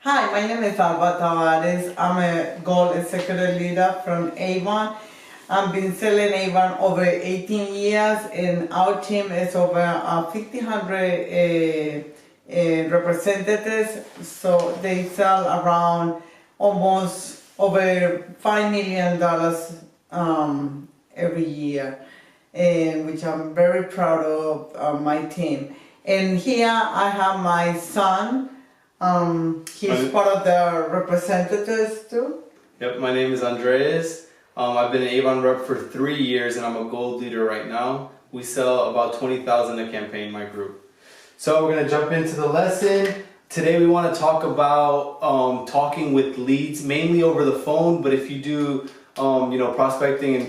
Hi, my name is Alba Tavares. I'm a gold executive leader from Avon. I've been selling Avon over 18 years, and our team is over 1,500 representatives. So they sell around almost over $5 million every year, and which I'm very proud of my team. And here I have my son. He's part of the representatives too. Yep, my name is Andreas. I've been an Avon rep for 3 years and I'm a gold leader right now. We sell about 20,000 a campaign, my group. So we're going to jump into the lesson. Today we want to talk about talking with leads, mainly over the phone, but if you do prospecting and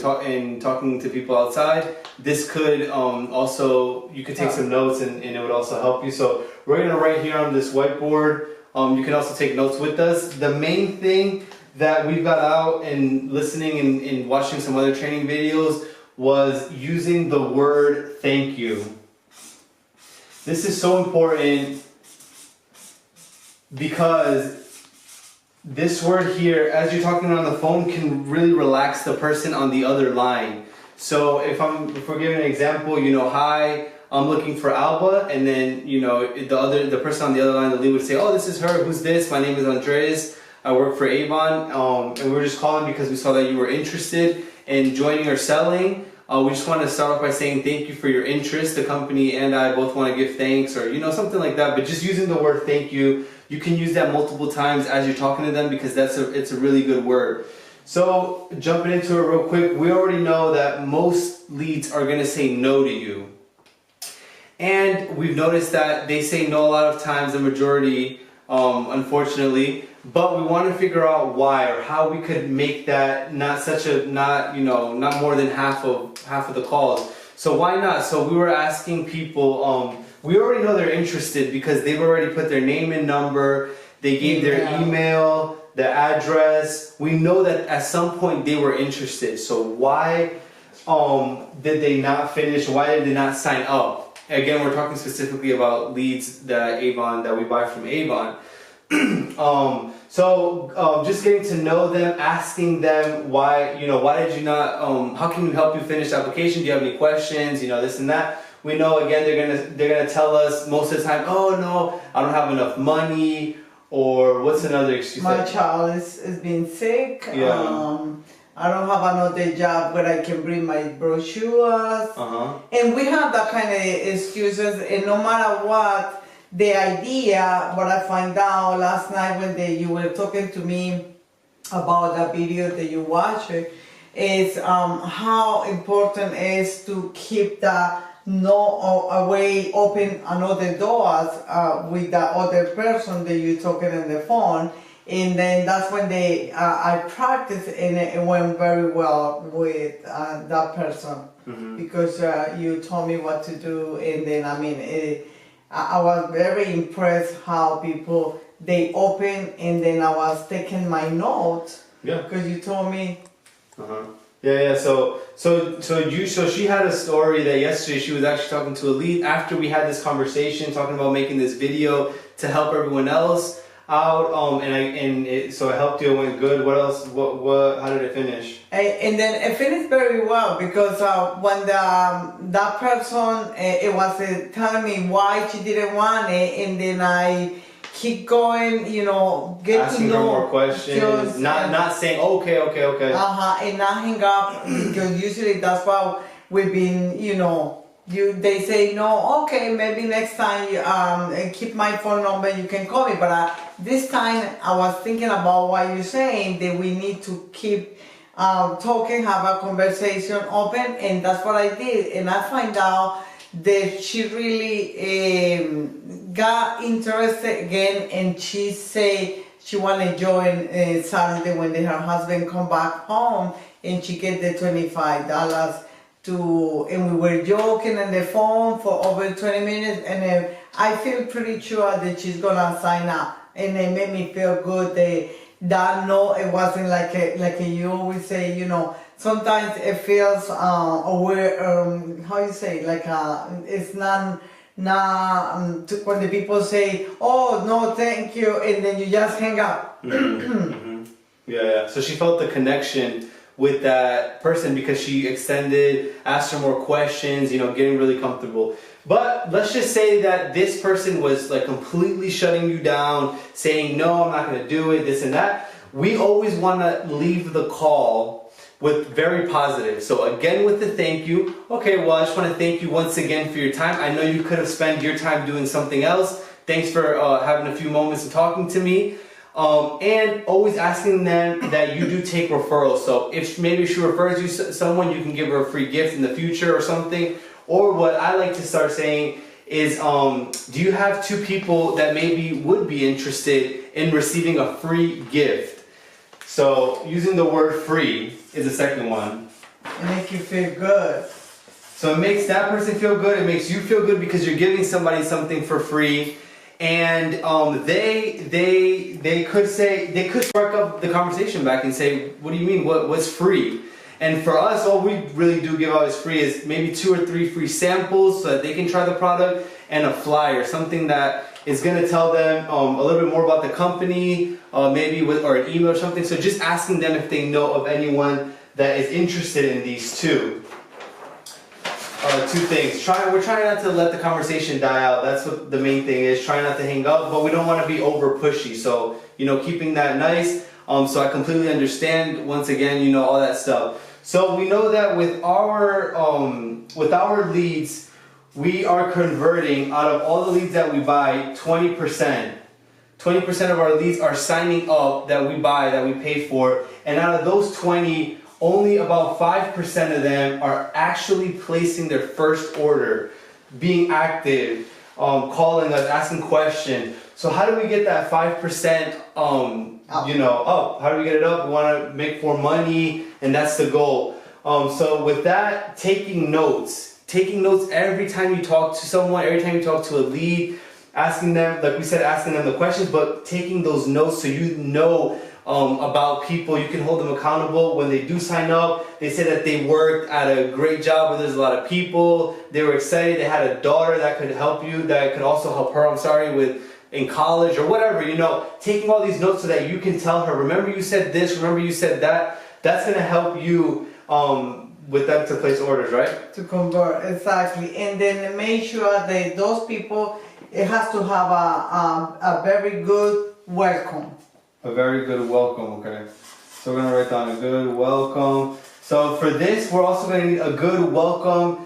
talking to people outside, this could also, you could take some notes and it would also help you. So we're going to write here on this whiteboard. You can also take notes with us. The main thing that we've got out and listening and watching some other training videos was using the word thank you. This is so important because this word here, as you're talking on the phone, can really relax the person on the other line. So if we're giving an example, hi, I'm looking for Alba, and then the person on the other line, the lead would say, oh, this is her. Who's this? My name is Andreas. I work for Avon, and we were just calling because we saw that you were interested in joining or selling. We just want to start off by saying thank you for your interest. The company and I both want to give thanks, or something like that. But just using the word thank you. You can use that multiple times as you're talking to them because it's a really good word. So jumping into it real quick, we already know that most leads are going to say no to you. And we've noticed that they say no a lot of times, the majority, unfortunately. But we want to figure out why or how we could make that not more than half of the calls. So why not? So we were asking people. We already know they're interested because they've already put their name and number. They gave their email, their address. We know that at some point they were interested. So why did they not finish? Why did they not sign up? Again, we're talking specifically about leads that we buy from Avon. So just getting to know them, asking them why did you not, how can we help you finish the application? Do you have any questions? This and that. We know again they're gonna tell us most of the time, oh no, I don't have enough money, or what's another excuse? My child is being sick. Yeah. I don't have another job where I can bring my brochures. And we have that kind of excuses, and no matter what, the idea, what I find out last night when you were talking to me about the video that you watched, is how important it is to keep the way open another doors with the other person that you're talking on the phone. And then that's when I practiced, and it went very well with that person. Because you told me what to do, and then I was very impressed how people they open, and then I was taking my notes. Yeah. Because you told me. Yeah. So she had a story that yesterday she was actually talking to a lead after we had this conversation, talking about making this video to help everyone else out. So it helped you. It went good. What else? How did it finish? And then it finished very well because when that person it was telling me why she didn't want it, and then I keep going, get asking to know her more questions, not saying okay. And not hang up because usually that's why we've been, they say no, okay, maybe next time keep my phone number, you can call me. But this time I was thinking about what you're saying, that we need to keep talking, have a conversation open, and that's what I did. And I find out that she really got interested again, and she said she want to join Saturday when her husband come back home, and she get the $25 and we were joking on the phone for over 20 minutes, and I feel pretty sure that she's gonna sign up, and it made me feel good that no, it wasn't like you always say, sometimes it feels how you say, it's not Not when the people say, "Oh no, thank you," and then you just hang up. Yeah. So she felt the connection with that person because she extended, asked her more questions, getting really comfortable. But let's just say that this person was like completely shutting you down, saying, no, I'm not going to do it, this and that. We always want to leave the call with very positive. So again, with the thank you. Okay, well, I just want to thank you once again for your time. I know you could have spent your time doing something else. Thanks for having a few moments and talking to me. And always asking them that you do take referrals. So if maybe she refers you to someone, you can give her a free gift in the future or something. Or what I like to start saying is, do you have two people that maybe would be interested in receiving a free gift? So using the word free is the second one. It makes you feel good. So it makes that person feel good. It makes you feel good because you're giving somebody something for free. And they could spark up the conversation back and say, what do you mean? What's free? And for us, all we really do give out as free is maybe 2 or 3 free samples so that they can try the product, and a flyer, something that is going to tell them a little bit more about the company, maybe or an email or something. So just asking them if they know of anyone that is interested in these two. 2 things. We're trying not to let the conversation die out. That's what the main thing is. Trying not to hang up, but we don't want to be over pushy. So, keeping that nice. So I completely understand, once again, all that stuff. So we know that with our leads, we are converting, out of all the leads that we buy, 20%. 20% of our leads are signing up that we buy, that we pay for. And out of those 20, only about 5% of them are actually placing their first order, being active, calling us, asking questions. So how do we get that 5% up? How do we get it up? We want to make more money, and that's the goal. So with that, taking notes every time you talk to someone, every time you talk to a lead, asking them, like we said, asking them the questions, but taking those notes so about people. You can hold them accountable when they do sign up. They say that they worked at a great job where there's a lot of people. They were excited. They had a daughter that could help you, that could also help her, in college or whatever, taking all these notes so that you can tell her, remember you said this, remember you said that. That's going to help you with them to place orders, right? To convert, exactly. And then make sure that those people, it has to have a very good welcome. A very good welcome, okay. So we're going to write down a good welcome. So for this, we're also going to need a good welcome.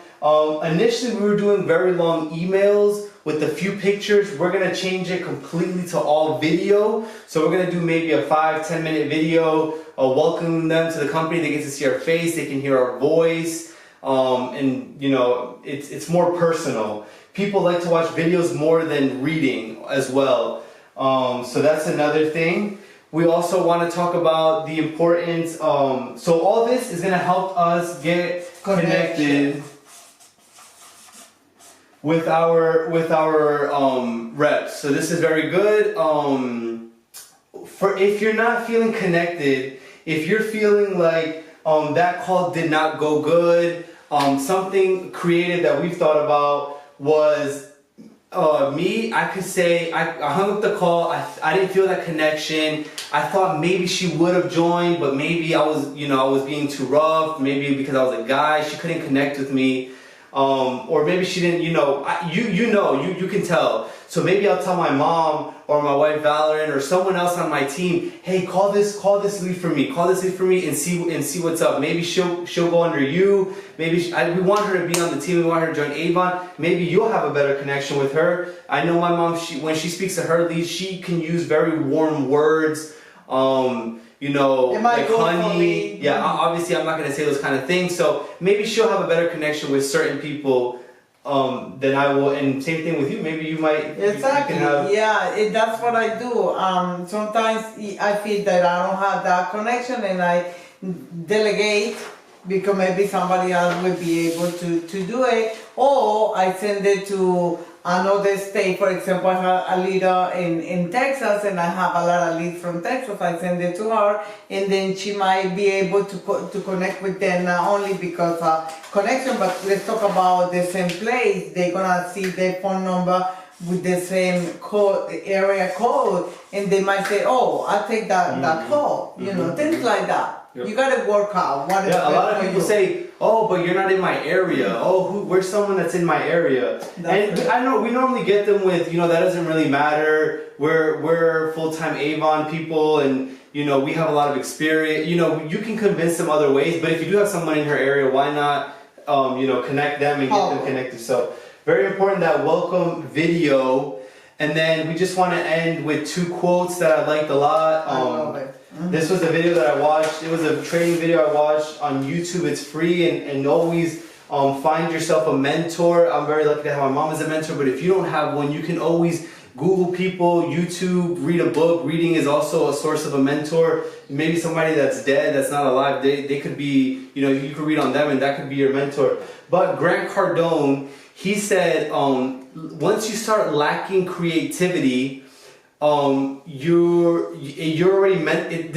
Initially, we were doing very long emails with a few pictures. We're going to change it completely to all video. So we're going to do maybe a 5-10 minute video welcoming them to the company. They get to see our face, they can hear our voice, and it's more personal. People like to watch videos more than reading as well. So that's another thing. We also want to talk about the importance. So all this is going to help us get connected with our reps. So this is very good. For if you're not feeling connected, if you're feeling like that call did not go good, something creative that we've thought about was I could say I hung up the call. I didn't feel that connection. I thought maybe she would have joined, but maybe I was being too rough. Maybe because I was a guy, she couldn't connect with me. Or maybe she didn't, you can tell. So maybe I'll tell my mom or my wife Valerie or someone else on my team, hey, call this lead for me, and see what's up. Maybe she'll go under you. Maybe we want her to be on the team. We want her to join Avon. Maybe you'll have a better connection with her. I know my mom. When she speaks to her leads, she can use very warm words. Like honey. Yeah, obviously I'm not going to say those kind of things. So maybe she'll have a better connection with certain people than I will. And same thing with you. Maybe you might. Exactly. That's what I do. Sometimes I feel that I don't have that connection, and I delegate because maybe somebody else will be able to do it, or I send it to another state. For example, I have a leader in Texas, and I have a lot of leads from Texas. I send it to her, and then she might be able to connect with them, not only because connection, but let's talk about the same place. They're gonna see their phone number with the same code, area code, and they might say, "Oh, I'll take that call." You know, things like that. Yep. You gotta work out what is a lot of people you. say, "Oh, but you're not in my area." Oh, where's someone that's in my area? And I know we normally get them with, that doesn't really matter. We're full-time Avon people, and we have a lot of experience. You can convince them other ways, but if you do have someone in her area, why not, connect them and get them connected? So very important, that welcome video. And then we just want to end with 2 quotes that I liked a lot. I love it. This was a video that I watched. It was a training video I watched on YouTube. It's free, and always find yourself a mentor. I'm very lucky to have my mom as a mentor, but if you don't have one, you can always Google people, YouTube, read a book. Reading is also a source of a mentor. Maybe somebody that's dead, that's not alive, they could be, you could read on them, and that could be your mentor. But Grant Cardone, he said, once you start lacking creativity, you're already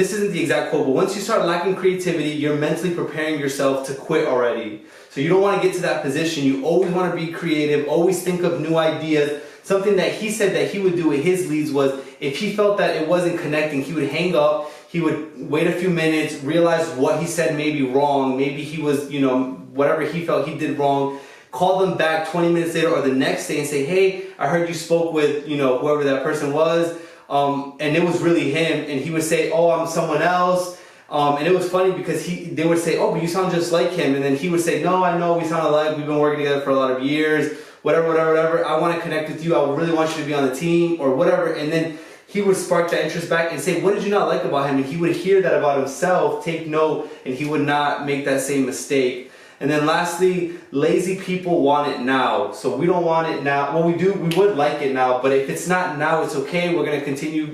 this isn't the exact quote, but once you start lacking creativity, you're mentally preparing yourself to quit already. So you don't want to get to that position. You always want to be creative, always think of new ideas. Something that he said that he would do with his leads was, if he felt that it wasn't connecting, he would hang up, he would wait a few minutes, realize what he said may be wrong, maybe he was, whatever he felt he did wrong, call them back 20 minutes later or the next day and say, "Hey, I heard you spoke with, whoever that person was, and it was really him." And he would say, "Oh, I'm someone else." And it was funny because they would say, "Oh, but you sound just like him." And then he would say, "No, I know we sound alike. We've been working together for a lot of years. Whatever. I want to connect with you. I really want you to be on the team," or whatever. And then he would spark that interest back and say, "What did you not like about him?" And he would hear that about himself, take note, and he would not make that same mistake. And then lastly, lazy people want it now. So we don't want it now. Well, we would like it now, but if it's not now, it's okay. We're going to continue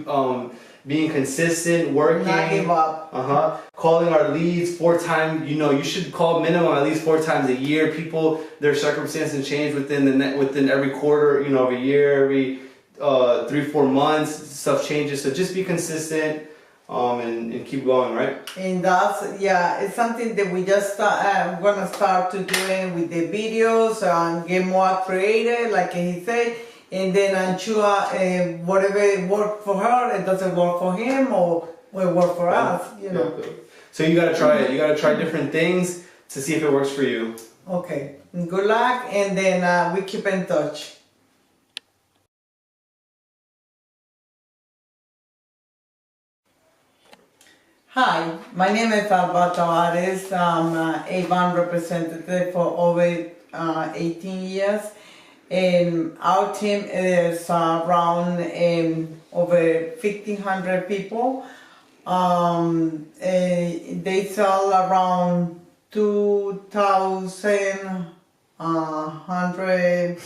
being consistent, working. Not give up. Calling our leads 4 times. You should call minimum at least 4 times a year. People, their circumstances change within every quarter, every year, every 3-4 months, stuff changes. So just be consistent. And keep going, right? And it's something that we just gonna start to doing with the videos and get more creative, like he said. And then I'm sure whatever worked for her, it doesn't work for him, or will work for us, So you gotta try it. You gotta try different things to see if it works for you. Okay. Good luck, and then we keep in touch. Hi, my name is Alba Tavares. I'm an Avon representative for over 18 years. And our team is around over 1,500 people. They sell around 2,100